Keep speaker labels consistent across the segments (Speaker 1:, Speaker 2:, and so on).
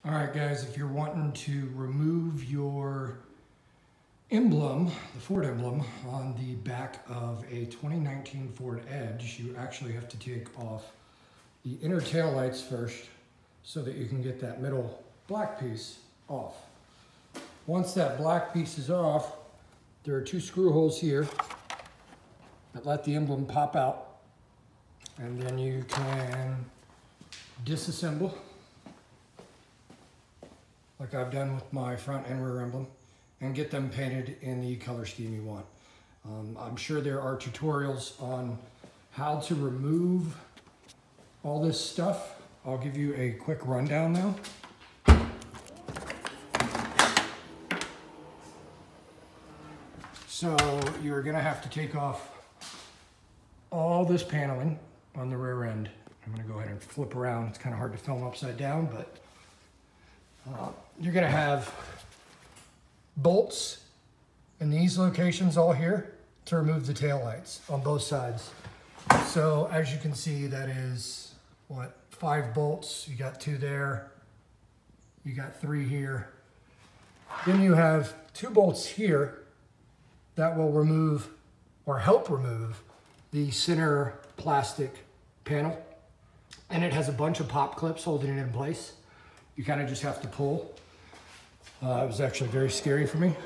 Speaker 1: All right, guys, if you're wanting to remove your emblem, the Ford emblem, on the back of a 2019 Ford Edge, you actually have to take off the inner tail lights first so that you can get that middle black piece off. Once that black piece is off, there are two screw holes here that let the emblem pop out, and then you can disassemble like I've done with my front and rear emblem, and get them painted in the color scheme you want. I'm sure there are tutorials on how to remove all this stuff. I'll give you a quick rundown now. So you're gonna have to take off all this paneling on the rear end. I'm gonna go ahead and flip around. It's kind of hard to film upside down, but you're gonna have bolts in these locations all here to remove the tail lights on both sides. So as you can see, that is, what, 5 bolts. You got 2 there, you got 3 here. Then you have 2 bolts here that will remove or help remove the center plastic panel. And it has a bunch of pop clips holding it in place. You kind of just have to pull. It was actually very scary for me.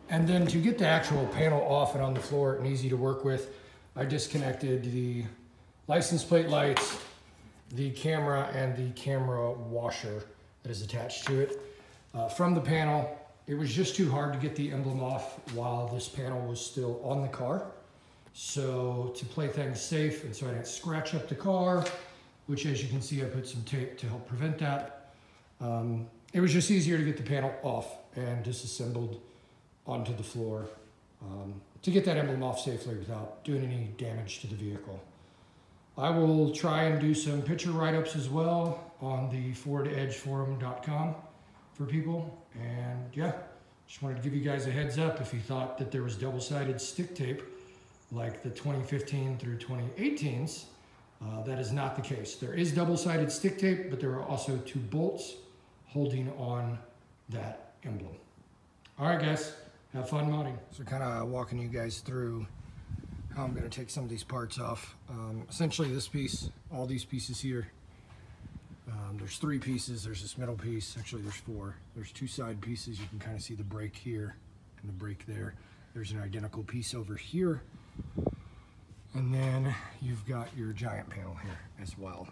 Speaker 1: And then to get the actual panel off and on the floor and easy to work with, I disconnected the license plate lights, the camera, and the camera washer that is attached to it. From the panel, it was just too hard to get the emblem off while this panel was still on the car. So to play things safe, and so I didn't scratch up the car, which, as you can see, I put some tape to help prevent that. It was just easier to get the panel off and disassembled onto the floor to get that emblem off safely without doing any damage to the vehicle. I will try and do some picture write-ups as well on the FordEdgeForum.com for people. And yeah, just wanted to give you guys a heads up if you thought that there was double-sided stick tape like the 2015 through 2018s. That is not the case. There is double-sided stick tape, but there are also 2 bolts holding on that emblem. All right, guys, have fun modding. So kind of walking you guys through how I'm gonna take some of these parts off. Essentially this piece, all these pieces here, there's 3 pieces. There's this middle piece, actually there's 4. There's 2 side pieces. You can kind of see the brake here and the brake there. There's an identical piece over here. And then you've got your giant panel here as well.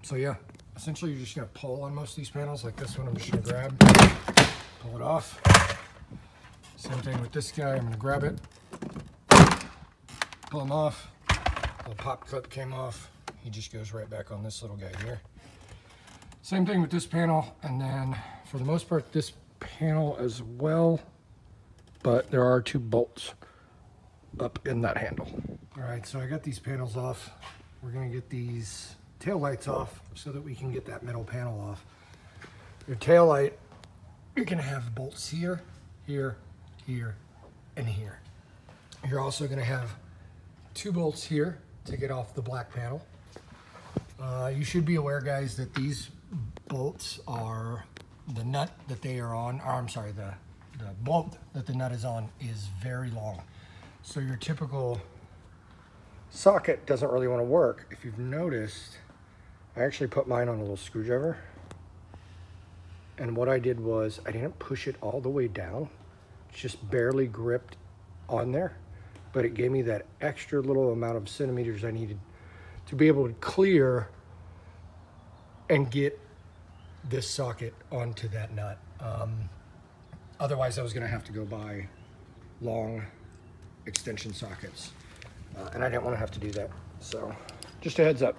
Speaker 1: So yeah, essentially you're just gonna pull on most of these panels. Like this one, I'm just gonna grab, pull it off. Same thing with this guy, I'm gonna grab it, pull him off. The pop clip came off. He just goes right back on this little guy here. Same thing with this panel, and then for the most part, this panel as well, but there are 2 bolts up in that handle. All right, so I got these panels off. We're gonna get these tail lights off so that we can get that middle panel off. Your tail light, you're gonna have bolts here, here, here, and here. You're also gonna have 2 bolts here to get off the black panel. You should be aware, guys, that these bolts are, the nut that they are on, or I'm sorry, the bolt that the nut is on is very long. So your typical socket doesn't really want to work. If you've noticed, I actually put mine on a little screwdriver. And what I did was I didn't push it all the way down. It's just barely gripped on there. But it gave me that extra little amount of centimeters I needed to be able to clear and get this socket onto that nut. Otherwise, I was going to have to go buy long extension sockets, and I didn't want to have to do that. So just a heads up.